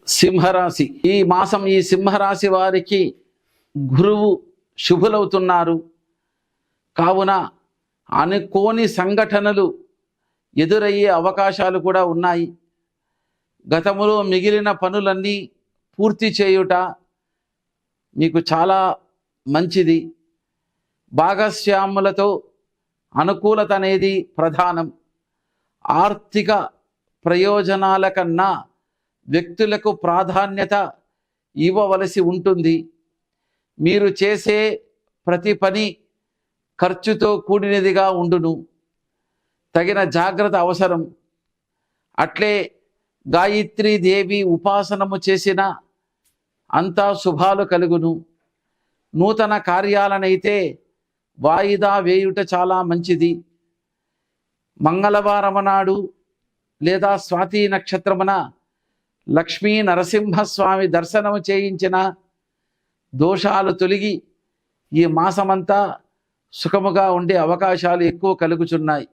సింహరాశి. ఈ మాసం ఈ సింహరాశి వారికి గురువు శుభులవుతున్నారు. కావున అనుకోని సంఘటనలు ఎదురయ్యే అవకాశాలు కూడా ఉన్నాయి. గతంలో మిగిలిన పనులన్నీ పూర్తి చేయుట మీకు చాలా మంచిది. భాగస్వాములతో అనుకూలత అనేది ప్రధానం. ఆర్థిక ప్రయోజనాల కన్నా వ్యక్తులకు ప్రాధాన్యత ఇవ్వవలసి ఉంటుంది. మీరు చేసే ప్రతి పని ఖర్చుతో కూడినదిగా ఉండును. తగిన జాగ్రత్త అవసరం. అట్లే గాయత్రీ దేవి ఉపాసనము చేసిన అంతా శుభాలు కలుగును. నూతన కార్యాలనైతే వాయిదా వేయుట చాలా మంచిది. మంగళవారం నాడు లేదా స్వాతి నక్షత్రమున లక్ష్మీ నరసింహస్వామి దర్శనము చేయించిన దోషాలు తొలగి ఈ మాసమంతా సుఖముగా ఉండే అవకాశాలు ఎక్కువ కలుగుచున్నాయి.